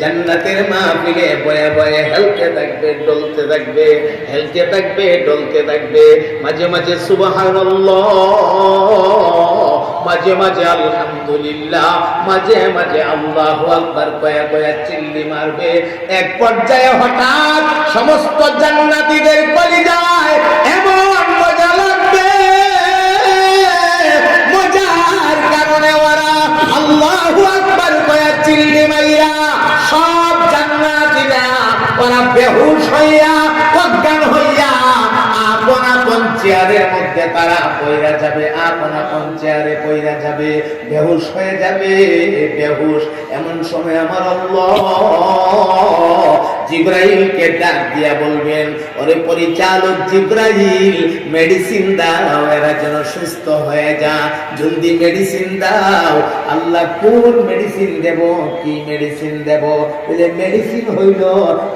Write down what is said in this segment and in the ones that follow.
জান্নাতের মাহফিলে বয়ে বয়ে হেলতে থাকবে, ডলতে থাকবে, হেলতে থাকবে, ডলতে থাকবে। মাঝে মাঝে সুবহানাল্লাহ, মাঝে মাঝে আলহামদুলিল্লাহ, মাঝে মাঝে আল্লাহু আকবার কয়া কয়া চিল্লি মারবে। এক পর্যায়ে হঠাৎ সমস্ত জান্নাতীদের কলিজায় এমন মজা লাগবে, মজার কারণে ওরা আল্লাহু আকবার কয়া চিল্লি মাইরা সব জান্নাতীরা ওরা বেহুশ হইয়া, অজ্ঞান হইয়া আপন আপন চেয়ারের মধ্যে তারা পইরা যাবে, আপন আপন চেয়ারে পইরা যাবে, বেহুশ হয়ে যাবে, বেহুশ। এমন সময় আমার আল্লাহ জিবরাইলকে ডাক দিয়া বলবেন, ওরে পরিচালক জিবরাইল, মেডিসিন দাও, এরা যেন সুস্থ হয়ে যা, জলদি মেডিসিন দাও। আল্লাহ কোন মেডিসিন দেব, কি মেডিসিন দেব? বলে মেডিসিন হইল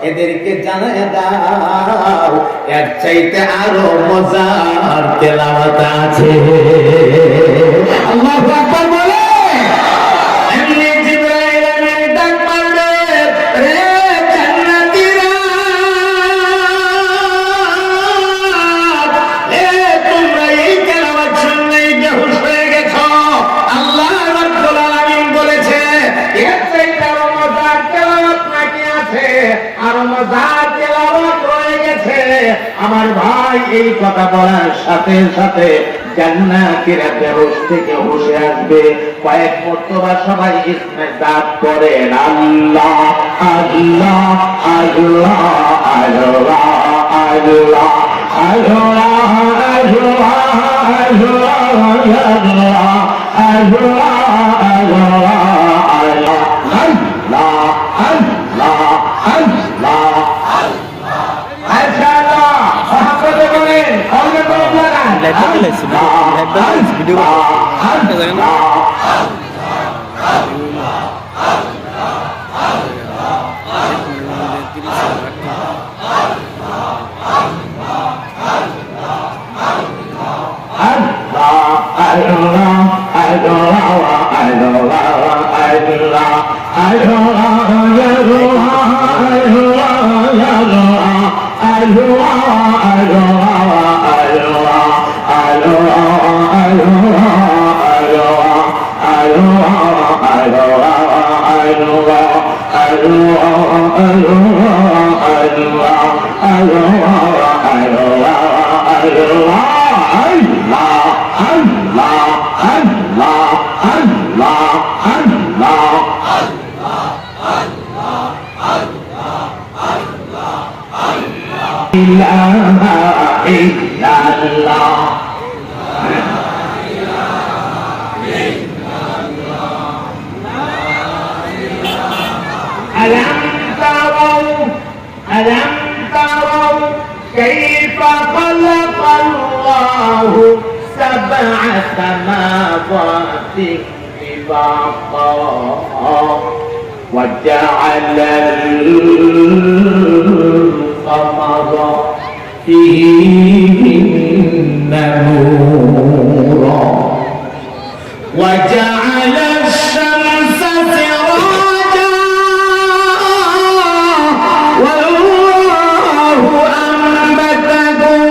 এদেরকে জানায় দাও এর চাইতে আরো মজার তেলাওয়াত আছে। আল্লাহু আকবার বলে এমনি জিবরাইল আমিন ডাক মারবে, রে জান্নাতীরা, তোমরা এই তেলাওয়াত শুনলেই বেহুশ হয়ে গেছো। আল্লাহ রাব্বুল আলামিন বলেছে এর চাইতে আরো মজার তেলাওয়াত নাকি আছে, আরো মজার তেলাওয়াত রয়ে গেছে। আমার ভাই এই কথা বলার সাথে সাথে জান্নাতীরা বেহুশ থেকে হুশে আসবে। কয়েক মর্তবা সবাই ইসমে দাঁত করেন, আল্লাহ আল্লাহ আল্লাহ আল্লাহ আল্লাহ আল্লাহ ألم تروا كيف خلق الله سبع سماوات طباقا وجعل القمر فيهن نورا وجعل الشمس سراجا والله أنبتكم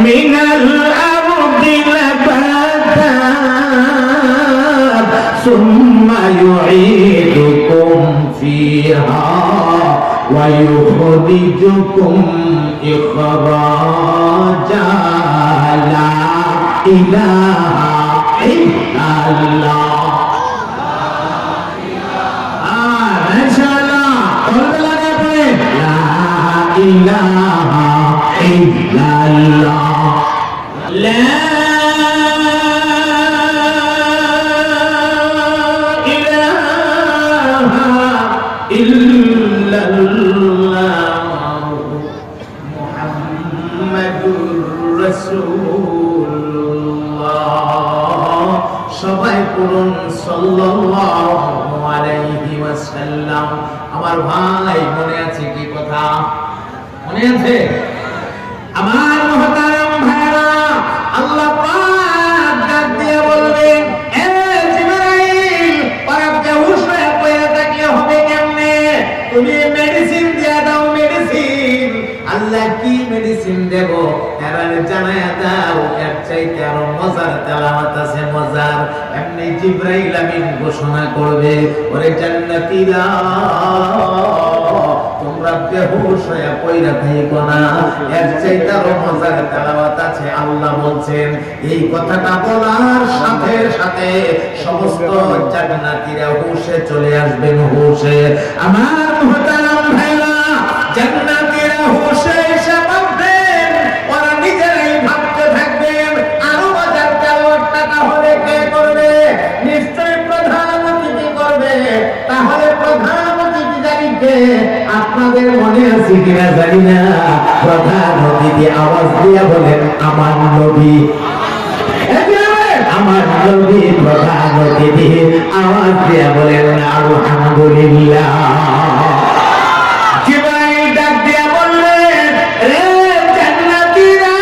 من الأرض نباتا ثم يعيدكم فيها ويخرجكم إخراجا لا إله إلا الله. ما شاء الله لا إله إلا الله لا সবাই পড়ুন সাল্লাল্লাহু আলাইহি ওয়াসাল্লাম। আমার ভাই মনে আছে কি কথা? মনে আছে? আমার মুহতারাম ভাইরা, আল্লাহ পাক ডাক দিয়ে বলবেন, এ জিবরাইল, পাক বেহুশ হয়ে পড়ে থাকলে হবে কেমনে? ভাইরালে জানায়া দাও এর চাইতে আরো মজার তেলাওয়াত আছে মজার। এমনি জিবরাইল আমিন ঘোষণা করবে, ওরে জান্নাতীরা তোমরা বেহুশ হয়ে পয়রা থাইকো না, এর চাইতে আরো মজার তেলাওয়াত আছে। আল্লাহ বলছেন এই কথাটা বলার সাথে সাথে সমস্ত জান্নাতীরা হুশে চলে আসবেন, হুশে। আমার মুহতারাম ভাইরা, জান্নাতীরা হুশে এসে ভাববেন, ওরা নিজেরাই ভাবতে থাকবেন আরো মজার তেলাওয়াতটা তাহলে কে করবে? নিশ্চয়ই প্রধান অতিথি করবে। তাহলে প্রধান অতিথি জানি কে? আপনাদের মনে আছে কিনা জানি না, প্রধান অতিথি আওয়াজ দিয়ে বলেন আমার নবী। আমার নবী প্রধান অতিথি আওয়াজ দিয়ে বলেন আলহামদুলিল্লাহ। জিবরাইল ডাক দিয়ে বললেন, রে জান্নাতীরা,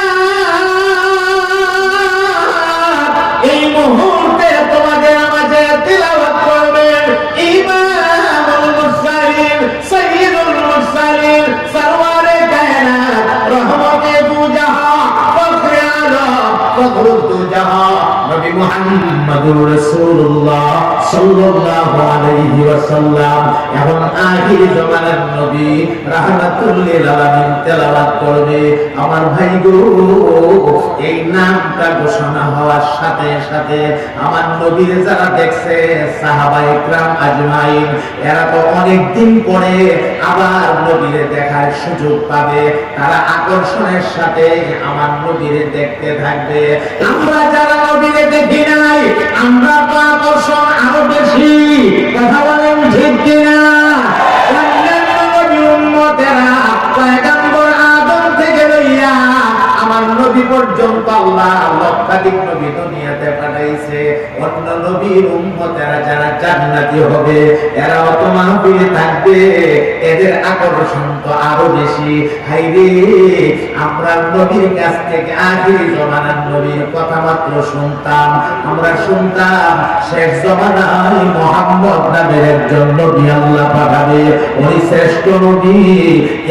এই মুহূর্তে তোমাদের মাঝে তিলাওয়াত করবেন ইমামুল মুরসালিন সাইয়্যিদুল মুরসালিন সরওয়ারে কায়নাত রহমতে দুজাহান ফখরে আলম ফখরুদ দুজাহান নবী মুহাম্মদুর রাসূলুল্লাহ সাল্লাল্লাহু আলাইহি ওয়াসাল্লাম এখন আখির জামানার নবী রাহমাতুল লিল আলামিন তেলাওয়াত করবে। আমার ভাই গো, এই নামটা ঘোষণা হওয়ার সাথে সাথে আমার নবীর যারা দেখছে সাহাবায়ে কেরাম আজমাইন, এরা তো অনেক দিন পরে আবার নবীরে দেখার সুযোগ পাবে, তারা আকর্ষণের সাথে আমার নবীরে দেখতে থাকবে। আমরা যারা নবীরে দেখি নাই, আমরা তো আকর্ষণ আরো বেশি। কথা বলেন ঠিক কিনা? অন্যান্য নবী উম্মতেরা পয়গম্বর আদম থেকে লইয়া আমার নবী পর্যন্ত আল্লাহ লক্ষাধিক নবী দুনিয়াতে পাঠাইছে। অন্য নবীর উম্মতেরা যারা জান্নাতি হবে, এরা অত মাহফিলে থাকবে, এদের আকর্ষণ তো আরো বেশি। হাইরে, আমরা নবীর কাছ থেকে আখির জামানার নবীর কথা মাত্র শুনতাম, আমরা শুনতাম শেষ জামানায় মুহাম্মদ নামের একজন নবী আল্লাহ পাঠাবে, উনি শ্রেষ্ঠ নবী।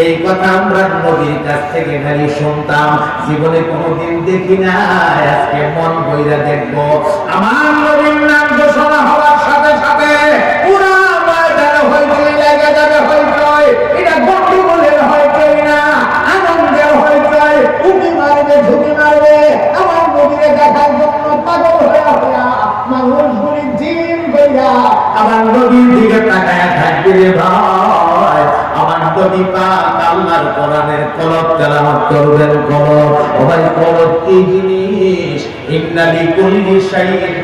এই কথা আমরা নবীর কাছ থেকে খালি শুনতাম, জীবনে কোনোদিন দেখি না। আজকে মন বইরা দেখবো। আমার নবীর নাম ঘোষণা হওয়ার সাথে সাথে পুরা ময়দানে হইচই লেগে যাবে, হইচই। এটা গন্ডগোলের হইচই না, আনন্দের হইচই। উঁকি মারবে, ঝুঁকি মারবে, আমার নবীরে দেখার জন্য পাগল হইয়া হইয়া মানুষগুলি জিন কইরা আমার নবীর দিকে তাকায়া থাকবে রে ভাই। আমার নবী পাক আল্লাহর কোরআনের কলব তেলাওয়াত করবেন। কলব, ও ভাই, কলব কি জিনিস? ইন্না লিকুল্লি শাইইন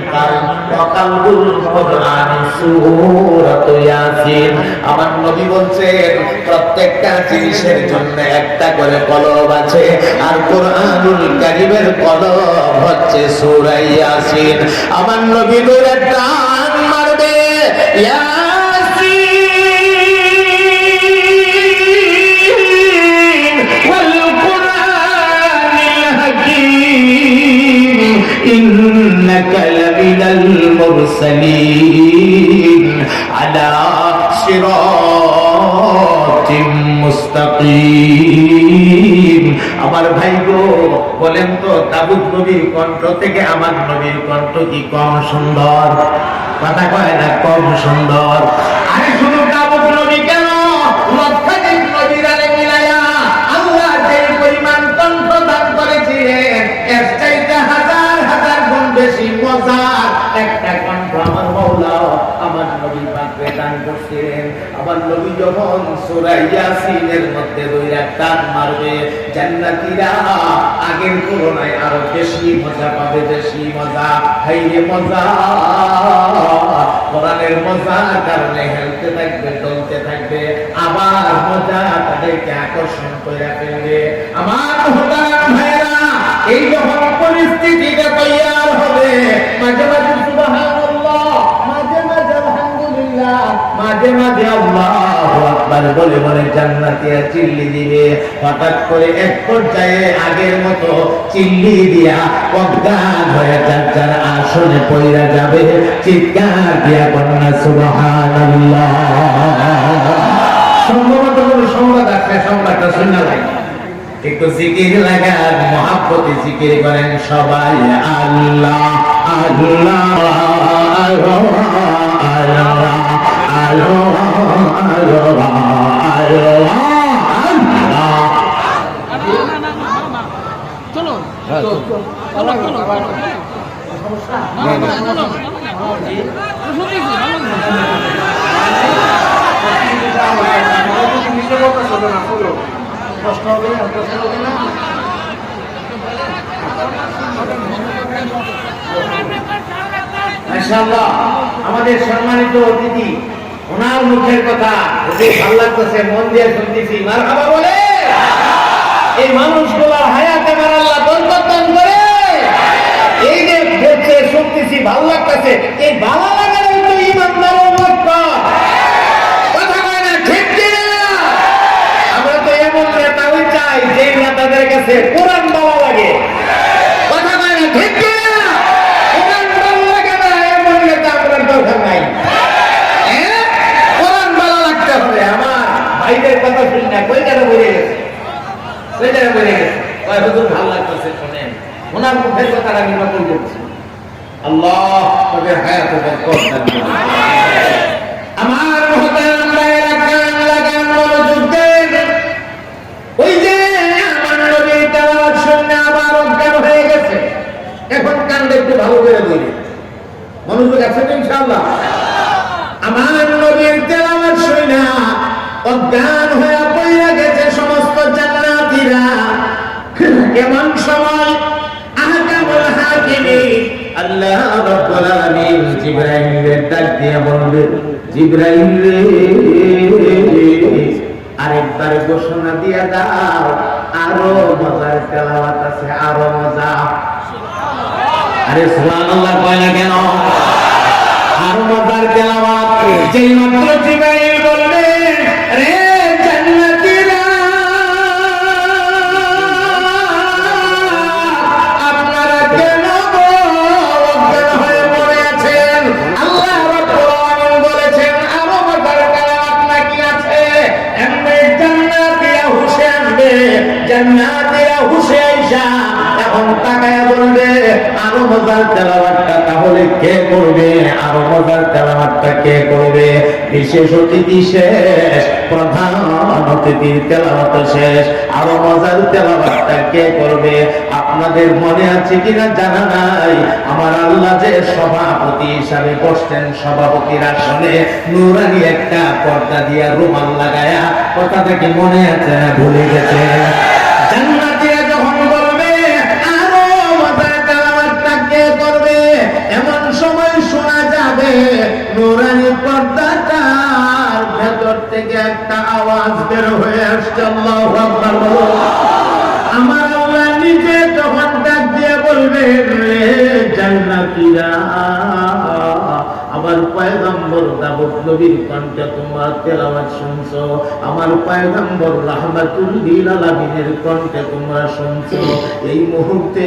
কালবুল কুরআনি সূরাতু ইয়াসিন। আমার নবী বলছেন প্রত্যেকটা জিনিসের জন্য একটা করে কলব আছে, আর কোরআনুল কারীমের কলব হচ্ছে সূরা ইয়াসিন। আমার নবী ধরে টান মারবে, ইয়াসিন ওয়াল কুরআনিল হাকীম ইন্নাকা লামিনাল মুরসালিন আলা সিরাতিম মুস্তাকিম। আমার ভাই গো, বলেন তো দাউদ নবীর কণ্ঠ থেকে আমার নবীর কণ্ঠ কি কম সুন্দর? কথা কয় না কম সুন্দর? আরে শুধু দাউদ নবী কেন, লক্ষাধিক নবীরা মিলায়া আল্লাহ যে পরিমাণ কণ্ঠ দান করেছিলেন, এর চাইতে হাজার হাজার গুণ বেশি মজার একটা কণ্ঠ আমার মাওলা আমার নবী পাককে দান করছিলেন। আমার নবী যখন সূরা ইয়াসিনের মধ্যে দুইটা টান মারবে, জান্নাতীরা আগের তুলনায় আরো বেশি মজা পাবে, বেশি মজা। হাইরে মজা, কোরআনের মজা কারণে হেলতে থাকবে, চলতে থাকবে, আবার মজা তাদেরকে আকর্ষণ করে ফেলবে। আমার মুহতারাম ভাইরা, এই যখন পরিস্থিতিটা তৈয়ার হবে, মাঝে মাঝে সুবহানাল্লাহ, মাঝে মাঝে আলহামদুলিল্লাহ, মাঝে মাঝে আল্লাহু আকবার বলে বলে জান্নাতীরা চিল্লি দিবে। হঠাৎ করে এক পর্যায়ে আগের মতো চিল্লি দিয়া অজ্ঞান হয়ে যার আসনে পড়ে যাবে, চিৎকার দিয়া বন্যা সুবহানাল্লাহ। সম্ভবত কোনো সংবাদ আছে, সংবাদটা শুনে লাগে একটু জিকির লাগান, মহাব্বতে জিকির করেন সবাই। আল্লাহ আল্লাহ আল্লাহ আল্লাহ আল্লাহ আল্লাহ। চলো মাশাআল্লাহ, আমাদের সম্মানিত অতিথি, ওনার মুখের কথা খুবই ভালো লাগতেছে, মন দিয়ে শুনতেছি। মারহাবা বলে এই মানুষগুলোর হায়াতে আমার আল্লাহ বরকত দান করে। এই যে দেখছে শুনতেছি ভালো লাগতেছে, এই ভালো লাগার তো ইমানদারের লক্ষণ। কথা কয় না, ঠিক কিনা? আমরা তো এমন নেতাই চাই যে নেতাদের কাছে কোরআন ভালো লাগে। কথা কয় না, ঠিক কিনা? কোরআন ভালো লাগে না এমন নেতা আপনার দরকার নাই। কোরআন ভালো লাগতে হবে। আমার ভাইদের কথা শুনি না, কই যেন বলে গেছে, কই যেন বলে গেছে, কয় হুজুর ভালো লাগতেছে শোনেন, ওনার মুখের কথা আমি নকল করছি। আল্লাহ তাদের হায়াতে বরকত দান করুন। আমার মুহতারাম ভাইয়েরা, কান লাগান, মনোযোগ দেন। ওই যে আমার নবীর তেলাওয়াত শুনে আবার অজ্ঞান হয়ে গেছে, এখন কানটা একটু ভালো করে বলি, মনোযোগ আছে তো ইনশাআল্লাহ। আমার নবীর তেলাওয়াত শুনে অজ্ঞান হয়ে পড়ে গেছে সমস্ত জান্নাতীরা। কেমন সময় আহকামুল হাকিমিন আল্লাহ রাব্বুল আলামিন জিবরাইলের ডাক দিয়ে বলবে, জিবরাইল রে, আরেকবার ঘোষণা দিয়ে দাও, আরো মজার তেলাওয়াত আছে, আরো মজা। আরে সুবহানাল্লাহ কয় না কেন? আরো মজার তেলাওয়াত। যেই মাত্র জিবরাইল বলবে, রে জান্নাতীরা, আপনারা কেন অজ্ঞান হয়ে পড়ে আছেন? আল্লাহ রাব্বুল আলামিন বলেছেন আরো মজার তেলাওয়াত নাকি আছে। এমনি জান্নাতীরা হুশে আসবে, জান্নাতীরা হুশে আইসা এখন তাকায়া বলবে, আরো মজার তেলাওয়াতটা তাহলে কে করবে? আরো মজার তেলাওয়াতটা কে করবে? বিশেষ অতিথি শেষ, প্রধান অতিথির তেলাওয়াত শেষ, আরো মজার তেলাওয়াতটা কে করবে? আপনাদের মনে আছে কিনা জানা নাই, আমার আল্লাহ যে সভাপতি হিসাবে বসতেন, সভাপতির আসনে নূরানি একটা পর্দা দিয়া রুমাল লাগায়া, কথাটা কি মনে আছে না ভুলে গেছে? জান্নাতীরা যখন বলবে আরো মজার তেলাওয়াতটা কে করবে, এমন সময় শোনা যাবে নূরানি পর্দাটার ভেতর থেকে একটা আওয়াজ বের হয়ে আসছে, আল্লাহু আকবার। আমার আল্লাহ নিজে তখন ডাক দিয়ে বলবেন, রে জান্নাতীরা, আমার পয়গম্বর দাউদ নবীর কণ্ঠে তোমরা তেলাওয়াত শুনছো, আমার পয়গম্বর রাহমাতুল লিল আলামিনের কণ্ঠে তোমরা শুনছো। এই মুহূর্তে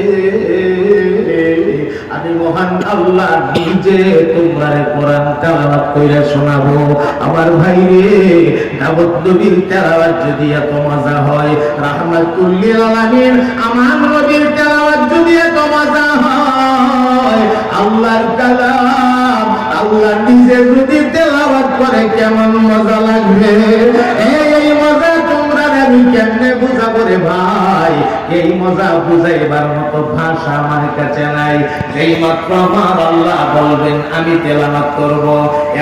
আমি মহান আল্লাহ নিজে তোমরা কোরআন তেলাওয়াত কইরা শোনাবো। আমার ভাই রে, দাউদ নবীর তেলাওয়াত যদি এত মজা হয়, রাহমাতুল লিল আলামিন আমার নবীর তেলাওয়াত যদি এত মজা হয়, আল্লাহর কালাম আল্লাহ নিজে যদি তেলাওয়াত করে কেমন মজা লাগবে। এই মজা তোমরা আমি কেমনে বুঝাবো রে ভাই? এই মজা বুঝাইবার মতো ভাষা আমার কাছে নাই। যেই মাত্র আমার আল্লাহ বলবেন আমি তেলাওয়াত করব,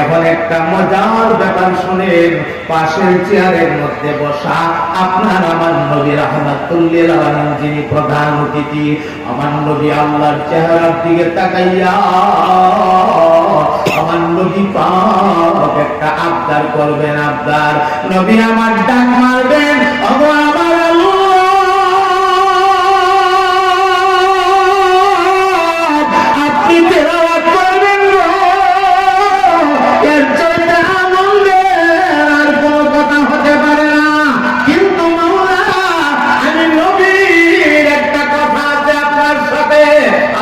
এখন একটা মজার ব্যাপার শুনেন। পাশের চেয়ারের মধ্যে বসা আপনার আমার নবী রাহমাতুল লিল আলামিন, যিনি প্রধান অতিথি, আমার নবী আল্লাহর চেহারার দিকে তাকাইয়া আমার নবী পাক একটা আবদার করবেন। আবদার নবী আমার ডাক মারবেন, ওগো আমার আল্লাহ, আপনি তেলাওয়াত করবেন গো। এর চাইতে আনন্দের আর কোনো কথা হতে পারে না। কিন্তু মাওলা, আমি নবীর একটা কথা আছে আপনার সাথে।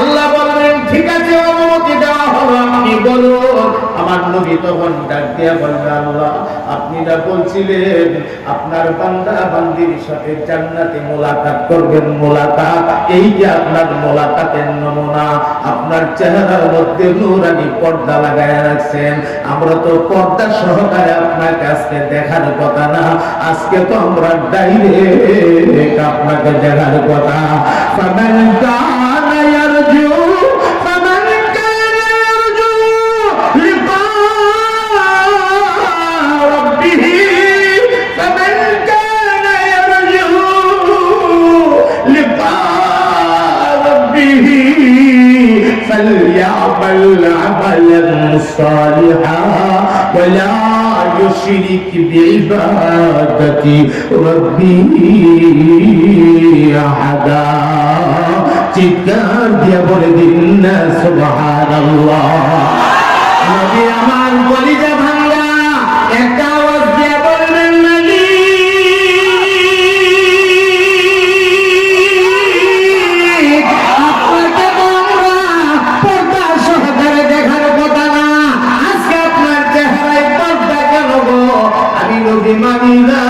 আল্লাহ বললেন ঠিক আছে, অনুমতি দেওয়া হলো, আপনি বলুন। আমার নবী তখন ডাক দিয়া বলবে, আল্লাহ আপনি যা বলছেন বলছিলেন আপনার বান্দা বান্দির সাথে জান্নাতে মোলাকাত করবেন। মোলাকাত, এই যে আপনার মোলাকাতের নমুনা, আপনার চেহারার মধ্যে নূরানি পর্দা লাগায় রাখছেন। আমরা তো পর্দা সহকারে আপনার কাছে দেখার কথা না, আজকে তো আমরা ডাইরেক্ট আপনাকে দেখার কথা। ফামান কানা ইয়ারজু ফামান কানা ইয়ারজু লিকা রাব্বিহি ফামান কানা ইয়ারজু লিকা রাব্বিহি فليعمل عملا صالحا ولا يشرك بعبادة ربه أحدا। চিৎকার দিয়ে বলে দিন না সুবহানাল্লাহ। নবী আমার কলিজা ভাঙা একটা আওয়াজ দিয়ে বলবেন নবী আপনাকে আমরা পর্দা সহকারে দেখার কথা না, আজকে আপনার চেহারায় পর্দা কেন গো? আমি নবী মানি না,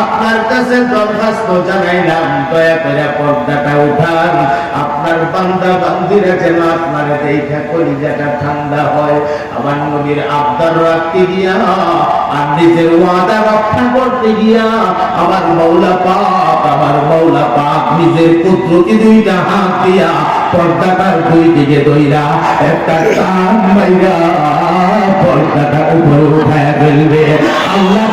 আপনার কাছে দরখাস্ত জানাইলাম দয়া করে পর্দাটা উঠান। আপনার বান্দা বান্দিরা যেন আপনার দেখা কলিজাটা ঠান্ডা হয়। আমার নবীর আবদার রাখতে গিয়া আর নিজের ওয়াদা রক্ষা করতে গিয়া আমার মৌলা পাক নিজের পুত্রকে দুইটা হাত দিয়া পর্দাটার দুই দিকে দইরা একটা টান মাইরা পর্দাটা উপরে উঠায় ফেলবে। আল্লাহ